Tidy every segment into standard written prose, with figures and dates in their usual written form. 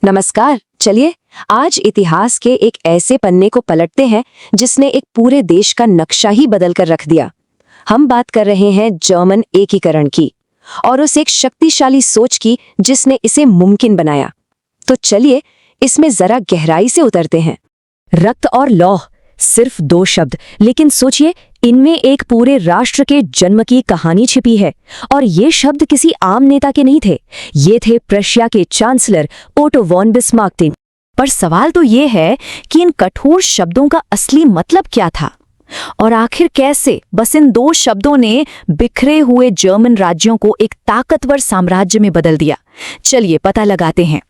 नमस्कार। चलिए आज इतिहास के एक ऐसे पन्ने को पलटते हैं जिसने एक पूरे देश का नक्शा ही बदल कर रख दिया। हम बात कर रहे हैं जर्मन एकीकरण की और उस एक शक्तिशाली सोच की जिसने इसे मुमकिन बनाया। तो चलिए इसमें जरा गहराई से उतरते हैं। रक्त और लौह सिर्फ दो शब्द, लेकिन सोचिए इनमें एक पूरे राष्ट्र के जन्म की कहानी छिपी है। और ये शब्द किसी आम नेता के नहीं थे, ये थे प्रशिया के चांसलर ओटो वॉन बिस्मार्क। पर सवाल तो ये है कि इन कठोर शब्दों का असली मतलब क्या था और आखिर कैसे बस इन दो शब्दों ने बिखरे हुए जर्मन राज्यों को एक ताकतवर साम्राज्य में बदल दिया। चलिए पता लगाते हैं।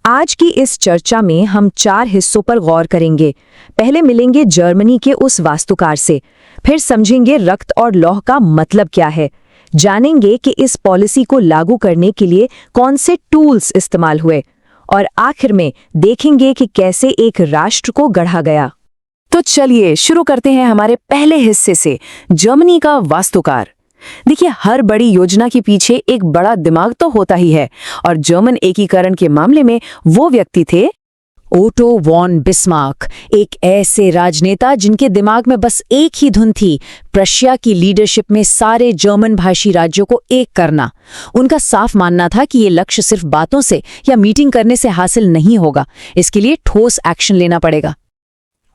आज की इस चर्चा में हम 4 हिस्सों पर गौर करेंगे। पहले मिलेंगे जर्मनी के उस वास्तुकार से, फिर समझेंगे रक्त और लौह का मतलब क्या है, जानेंगे कि इस पॉलिसी को लागू करने के लिए कौन से टूल्स इस्तेमाल हुए और आखिर में देखेंगे कि कैसे एक राष्ट्र को गढ़ा गया। तो चलिए शुरू करते हैं हमारे पहले हिस्से से, जर्मनी का वास्तुकार। देखिए, हर बड़ी योजना के पीछे एक बड़ा दिमाग तो होता ही है और जर्मन एकीकरण के मामले में वो व्यक्ति थे ओटो वॉन बिस्मार्क, एक ऐसे राजनेता जिनके दिमाग में बस एक ही धुन थी, प्रशिया की लीडरशिप में सारे जर्मन भाषी राज्यों को एक करना। उनका साफ मानना था कि ये लक्ष्य सिर्फ बातों से या मीटिंग करने से हासिल नहीं होगा, इसके लिए ठोस एक्शन लेना पड़ेगा।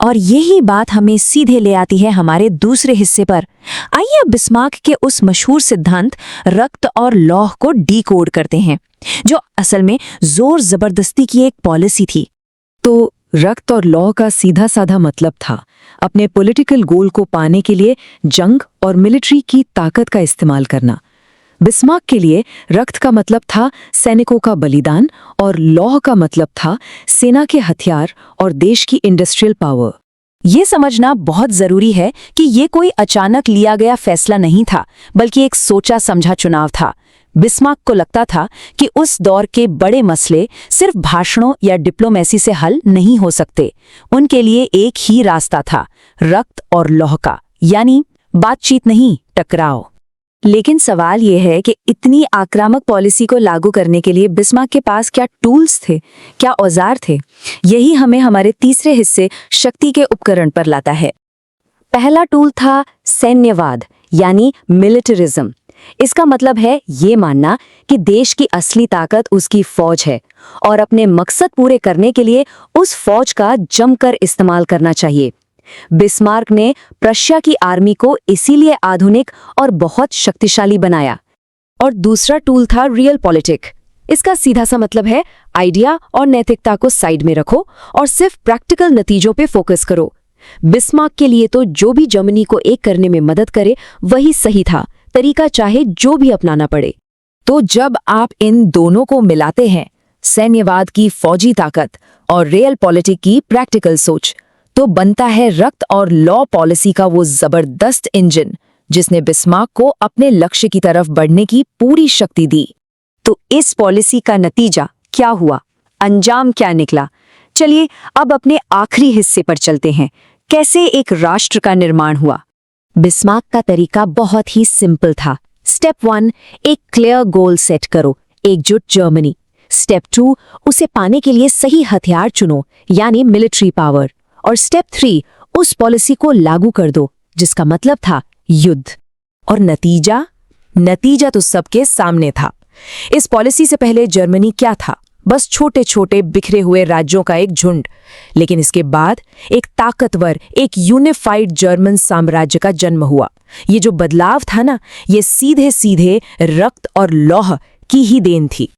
और यही बात हमें सीधे ले आती है हमारे दूसरे हिस्से पर। आइए अब बिस्मार्क के उस मशहूर सिद्धांत रक्त और लौह को डीकोड करते हैं, जो असल में जोर जबरदस्ती की एक पॉलिसी थी। तो रक्त और लौह का सीधा साधा मतलब था अपने पॉलिटिकल गोल को पाने के लिए जंग और मिलिट्री की ताकत का इस्तेमाल करना। बिस्मार्क के लिए रक्त का मतलब था सैनिकों का बलिदान और लौह का मतलब था सेना के हथियार और देश की इंडस्ट्रियल पावर। ये समझना बहुत जरूरी है कि ये कोई अचानक लिया गया फैसला नहीं था, बल्कि एक सोचा समझा चुनाव था। बिस्मार्क को लगता था कि उस दौर के बड़े मसले सिर्फ भाषणों या डिप्लोमेसी से हल नहीं हो सकते। उनके लिए एक ही रास्ता था, रक्त और लौह का, यानी बातचीत नहीं, टकराव। लेकिन सवाल यह है कि इतनी आक्रामक पॉलिसी को लागू करने के लिए बिस्मार्क के पास क्या टूल्स थे, क्या औजार थे? यही हमें हमारे तीसरे हिस्से शक्ति के उपकरण पर लाता है। पहला टूल था सैन्यवाद, यानी मिलिटरिज्म। इसका मतलब है ये मानना कि देश की असली ताकत उसकी फौज है और अपने मकसद पूरे करने के लिए उस फौज का जमकर इस्तेमाल करना चाहिए। बिस्मार्क ने प्रशिया की आर्मी को इसीलिए आधुनिक और बहुत शक्तिशाली बनाया। और दूसरा टूल था रियल पॉलिटिक। इसका सीधा सा मतलब है आइडिया और नैतिकता को साइड में रखो और सिर्फ प्रैक्टिकल नतीजों पे फोकस करो। बिस्मार्क के लिए तो जो भी जर्मनी को एक करने में मदद करे वही सही था, तरीका चाहे जो भी अपनाना पड़े। तो जब आप इन दोनों को मिलाते हैं, सैन्यवाद की फौजी ताकत और रियल पॉलिटिक की प्रैक्टिकल सोच, तो बनता है रक्त और लॉ पॉलिसी का वो जबरदस्त इंजन जिसने बिस्मार्क को अपने लक्ष्य की तरफ बढ़ने की पूरी शक्ति दी। तो इस पॉलिसी का नतीजा क्या हुआ, अंजाम क्या निकला? चलिए अब अपने आखिरी हिस्से पर चलते हैं, कैसे एक राष्ट्र का निर्माण हुआ। बिस्मार्क का तरीका बहुत ही सिंपल था। स्टेप 1, एक क्लियर गोल सेट करो, एकजुट जर्मनी। स्टेप 2, उसे पाने के लिए सही हथियार चुनो, यानी मिलिट्री पावर। और स्टेप 3, उस पॉलिसी को लागू कर दो, जिसका मतलब था युद्ध। और नतीजा तो सबके सामने था। इस पॉलिसी से पहले जर्मनी क्या था? बस छोटे छोटे बिखरे हुए राज्यों का एक झुंड। लेकिन इसके बाद एक ताकतवर, एक यूनिफाइड जर्मन साम्राज्य का जन्म हुआ। ये जो बदलाव था ना, ये सीधे सीधे रक्त और लौह की ही देन थी।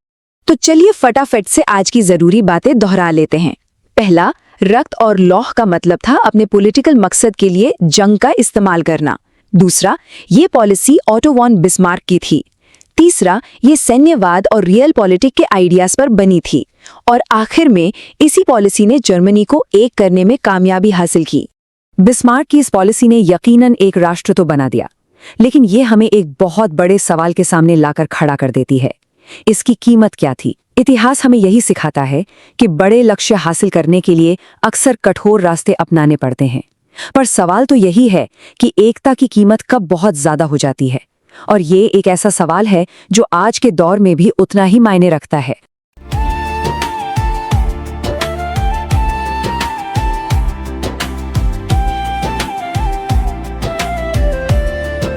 तो चलिए फटाफट से आज की जरूरी बातें दोहरा लेते हैं। पहला, रक्त और लौह का मतलब था अपने पॉलिटिकल मकसद के लिए जंग का इस्तेमाल करना। दूसरा, ये पॉलिसी ओटो वॉन बिस्मार्क की थी। तीसरा, ये सैन्यवाद और रियल पॉलिटिक के आइडियाज पर बनी थी। और आखिर में इसी पॉलिसी ने जर्मनी को एक करने में कामयाबी हासिल की। बिस्मार्क की इस पॉलिसी ने यकीनन एक राष्ट्र तो बना दिया, लेकिन ये हमें एक बहुत बड़े सवाल के सामने लाकर खड़ा कर देती है। इसकी कीमत क्या थी? इतिहास हमें यही सिखाता है कि बड़े लक्ष्य हासिल करने के लिए अक्सर कठोर रास्ते अपनाने पड़ते हैं। पर सवाल तो यही है कि एकता की कीमत कब बहुत ज्यादा हो जाती है। और ये एक ऐसा सवाल है जो आज के दौर में भी उतना ही मायने रखता है।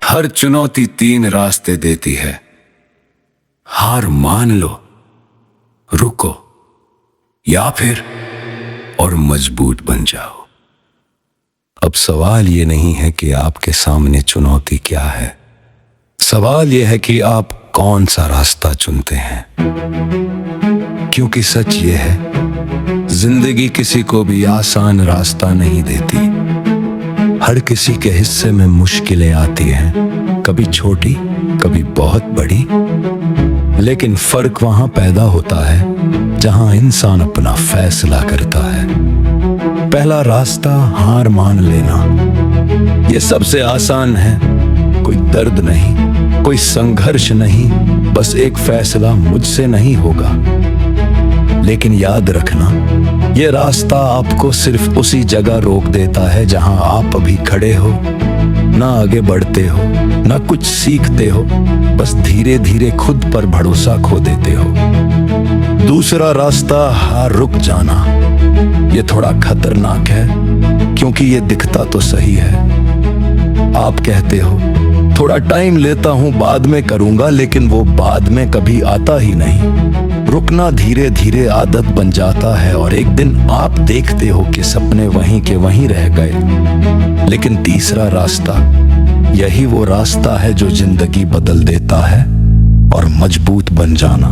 हर चुनौती 3 रास्ते देती है। हार मान लो, रुको, या फिर और मजबूत बन जाओ। अब सवाल ये नहीं है कि आपके सामने चुनौती क्या है, सवाल यह है कि आप कौन सा रास्ता चुनते हैं। क्योंकि सच ये है, जिंदगी किसी को भी आसान रास्ता नहीं देती। हर किसी के हिस्से में मुश्किलें आती हैं, कभी छोटी, कभी बहुत बड़ी। लेकिन फर्क वहां पैदा होता है जहां इंसान अपना फैसला करता है। पहला रास्ता, हार मान लेना। यह सबसे आसान है। कोई दर्द नहीं, कोई संघर्ष नहीं, बस एक फैसला, मुझसे नहीं होगा। लेकिन याद रखना, यह रास्ता आपको सिर्फ उसी जगह रोक देता है जहां आप अभी खड़े हो। ना आगे बढ़ते हो, ना कुछ सीखते हो, बस धीरे धीरे खुद पर भरोसा खो देते हो। दूसरा रास्ता, हार रुक जाना। यह थोड़ा खतरनाक है, क्योंकि यह दिखता तो सही है। आप कहते हो थोड़ा टाइम लेता हूं, बाद में करूंगा, लेकिन वो बाद में कभी आता ही नहीं। रुकना धीरे धीरे आदत बन जाता है और एक दिन आप देखते हो कि सपने वहीं के वहीं रह गए। लेकिन तीसरा रास्ता, यही वो रास्ता है जो जिंदगी बदल देता है, और मजबूत बन जाना।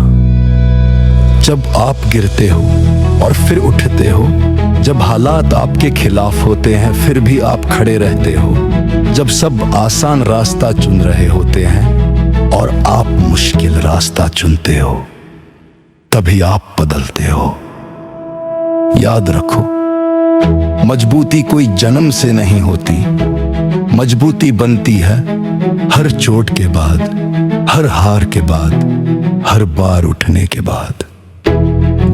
जब आप गिरते हो और फिर उठते हो, जब हालात आपके खिलाफ होते हैं फिर भी आप खड़े रहते हो, जब सब आसान रास्ता चुन रहे होते हैं और आप मुश्किल रास्ता चुनते हो, तभी आप बदलते हो। याद रखो, मजबूती कोई जन्म से नहीं होती। मजबूती बनती है हर चोट के बाद, हर हार के बाद, हर बार उठने के बाद।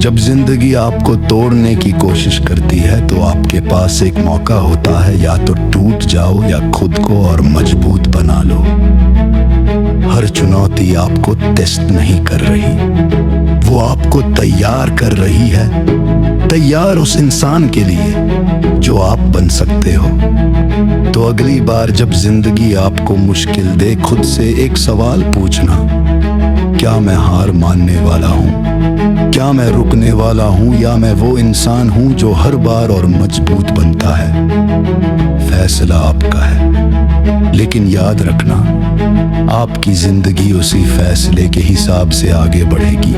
जब जिंदगी आपको तोड़ने की कोशिश करती है तो आपके पास एक मौका होता है, या तो टूट जाओ या खुद को और मजबूत बना लो। हर चुनौती आपको टेस्ट नहीं कर रही, वो आपको तैयार कर रही है, तैयार उस इंसान के लिए जो आप बन सकते हो। तो अगली बार जब जिंदगी आपको मुश्किल दे, खुद से एक सवाल पूछना, क्या मैं हार मानने वाला हूँ? क्या मैं रुकने वाला हूँ, या मैं वो इंसान हूँ जो हर बार और मजबूत बनता है? फैसला आपका है, लेकिन याद रखना, आपकी जिंदगी उसी फैसले के हिसाब से आगे बढ़ेगी।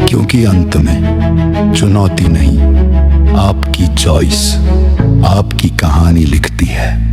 क्योंकि अंत में चुनौती नहीं, आपकी चॉइस आपकी कहानी लिखती है।